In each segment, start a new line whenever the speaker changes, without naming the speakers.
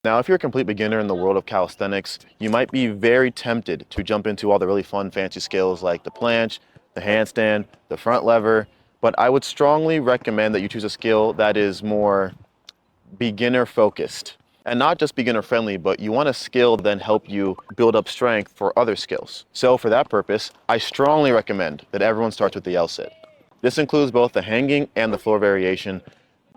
Now, if you're a complete beginner in the world of calisthenics, you might be very tempted to jump into all the really fun, fancy skills like the planche, the handstand, the front lever, but I would strongly recommend that you choose a skill that is more beginner focused. And not just beginner friendly, but you want a skill that then help you build up strength for other skills. So for that purpose, I strongly recommend that everyone starts with the L-sit. This includes both the hanging and the floor variation.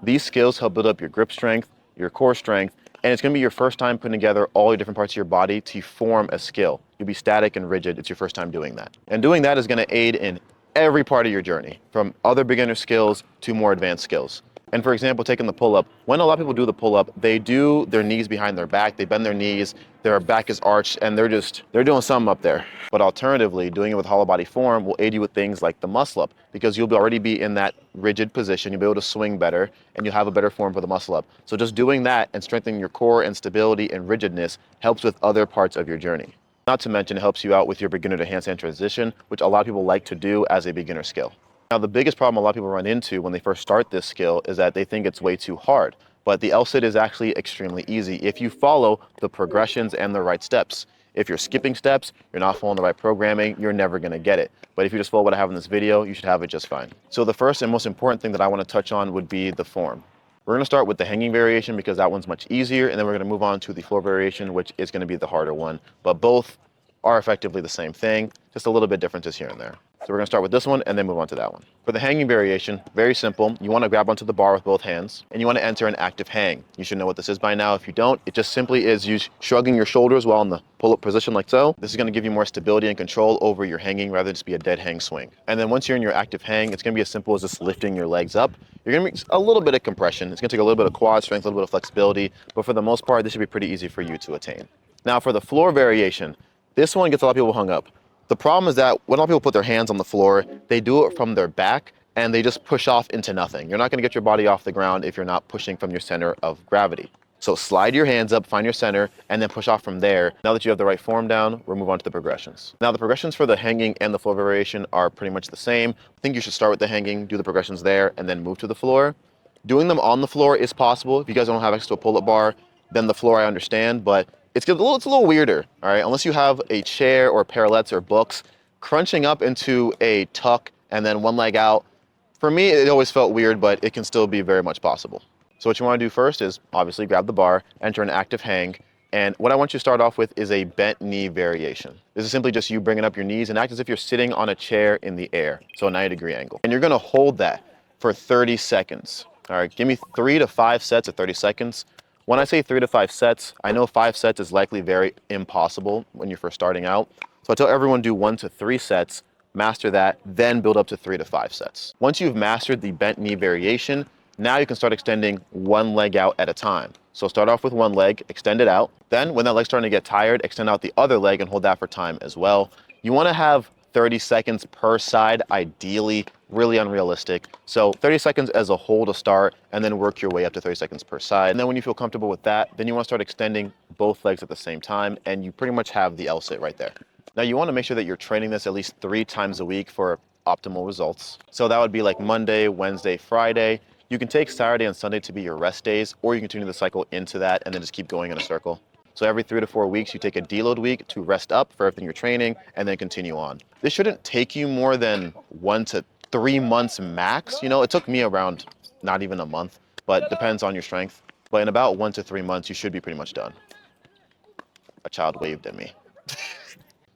These skills help build up your grip strength, your core strength, and it's going to be your first time putting together all your different parts of your body to form a skill. You'll be static and rigid. It's your first time doing that. And doing that is going to aid in every part of your journey, from other beginner skills to more advanced skills. And for example, taking the pull-up, when a lot of people do the pull-up, they do their knees behind their back, they bend their knees, their back is arched, and they're doing something up there. But alternatively, doing it with hollow body form will aid you with things like the muscle up, because you'll already be in that rigid position, you'll be able to swing better, and you'll have a better form for the muscle up. So just doing that and strengthening your core and stability and rigidness helps with other parts of your journey. Not to mention, it helps you out with your beginner to handstand transition, which a lot of people like to do as a beginner skill. Now, the biggest problem a lot of people run into when they first start this skill is that they think it's way too hard. But the L-sit is actually extremely easy if you follow the progressions and the right steps. If you're skipping steps, you're not following the right programming, you're never going to get it. But if you just follow what I have in this video, you should have it just fine. So the first and most important thing that I want to touch on would be the form. We're going to start with the hanging variation because that one's much easier, and then we're going to move on to the floor variation, which is going to be the harder one. But both are effectively the same thing, just a little bit differences here and there. So we're going to start with this one and then move on to that one. For the hanging variation, very simple. You want to grab onto the bar with both hands and you want to enter an active hang. You should know what this is by now. If you don't, it just simply is you shrugging your shoulders while in the pull-up position like so. This is going to give you more stability and control over your hanging rather than just be a dead hang swing. And then once you're in your active hang, it's going to be as simple as just lifting your legs up. You're going to be a little bit of compression. It's going to take a little bit of quad strength, a little bit of flexibility, but for the most part, this should be pretty easy for you to attain. Now for the floor variation, this one gets a lot of people hung up. The problem is that when a lot of people put their hands on the floor, they do it from their back and they just push off into nothing. You're not going to get your body off the ground if you're not pushing from your center of gravity. So slide your hands up, find your center, and then push off from there. Now that you have the right form down, we'll move on to the progressions. Now the progressions for the hanging and the floor variation are pretty much the same. I think you should start with the hanging, do the progressions there, and then move to the floor. Doing them on the floor is possible. If you guys don't have access to a pull-up bar, then the floor I understand, but it's a little weirder, all right? Unless you have a chair or parallettes or books, crunching up into a tuck and then one leg out, for me, it always felt weird, but it can still be very much possible. So what you want to do first is obviously grab the bar, enter an active hang, and what I want you to start off with is a bent knee variation. This is simply just you bringing up your knees and act as if you're sitting on a chair in the air, so a 90-degree angle. And you're going to hold that for 30 seconds. All right, give me 3 to 5 sets of 30 seconds. When I say 3 to 5 sets, I know 5 sets is likely very impossible when you're first starting out. So I tell everyone do 1 to 3 sets, master that, then build up to 3 to 5 sets. Once you've mastered the bent knee variation, now you can start extending one leg out at a time. So start off with one leg, extend it out. Then when that leg's starting to get tired, extend out the other leg and hold that for time as well. You want to have 30 seconds per side, ideally, really unrealistic. So 30 seconds as a whole to start, and then work your way up to 30 seconds per side. And then when you feel comfortable with that, then you want to start extending both legs at the same time, and you pretty much have the L-sit right there. Now you want to make sure that you're training this at least 3 times a week for optimal results. So that would be like Monday, Wednesday, Friday. You can take Saturday and Sunday to be your rest days, or you can continue the cycle into that and then just keep going in a circle. So every 3 to 4 weeks, you take a deload week to rest up for everything you're training and then continue on. This shouldn't take you more than 1 to 3 months max. You know, it took me around not even a month, but depends on your strength. But in about 1 to 3 months, you should be pretty much done. A child waved at me.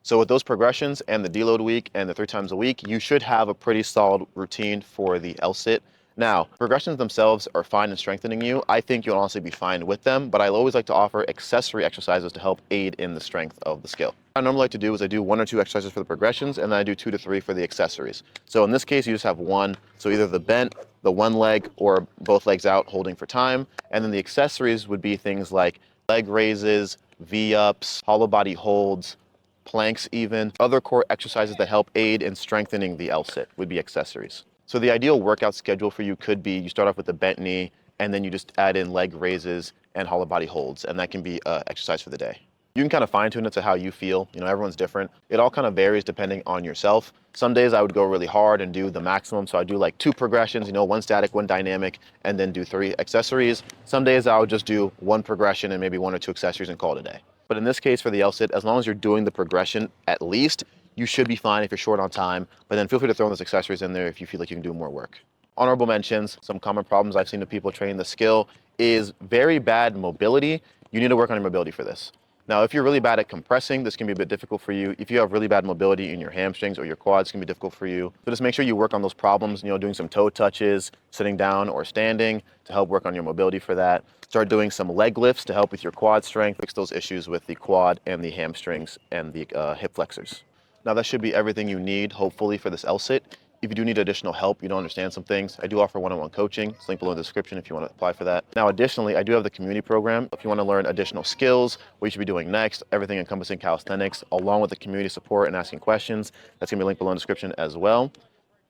So with those progressions and the deload week and the 3 times a week, you should have a pretty solid routine for the L-sit. Now, progressions themselves are fine in strengthening you. I think you'll honestly be fine with them, but I always like to offer accessory exercises to help aid in the strength of the skill. What I normally like to do is I do 1 or 2 exercises for the progressions, and then I do 2 to 3 for the accessories. So in this case, you just have 1. So either the bent, the one leg, or both legs out holding for time. And then the accessories would be things like leg raises, V-ups, hollow body holds, planks even. Other core exercises that help aid in strengthening the L-sit would be accessories. So the ideal workout schedule for you could be you start off with the bent knee and then you just add in leg raises and hollow body holds, and that can be exercise for the day. You can kind of fine tune it to how you feel. You know, everyone's different. It all kind of varies depending on yourself. Some days I would go really hard and do the maximum. So I do like 2 progressions, you know, 1 static, 1 dynamic, and then do 3 accessories. Some days I would just do 1 progression and maybe 1 or 2 accessories and call it a day. But in this case for the L-sit, as long as you're doing the progression at least, you should be fine if you're short on time. But then feel free to throw in those accessories in there if you feel like you can do more work. Honorable mentions, some common problems I've seen with people training the skill is very bad mobility. You need to work on your mobility for this. Now, if you're really bad at compressing, this can be a bit difficult for you. If you have really bad mobility in your hamstrings or your quads, it can be difficult for you. So just make sure you work on those problems, you know, doing some toe touches, sitting down or standing to help work on your mobility for that. Start doing some leg lifts to help with your quad strength, fix those issues with the quad and the hamstrings and the hip flexors. Now, that should be everything you need, hopefully, for this L-sit. If you do need additional help, you don't understand some things, I do offer one-on-one coaching. It's linked below in the description if you want to apply for that. Now, additionally, I do have the community program. If you want to learn additional skills, what you should be doing next, everything encompassing calisthenics, along with the community support and asking questions, that's going to be linked below in the description as well.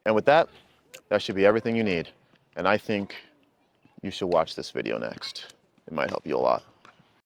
And with that, that should be everything you need. And I think you should watch this video next. It might help you a lot.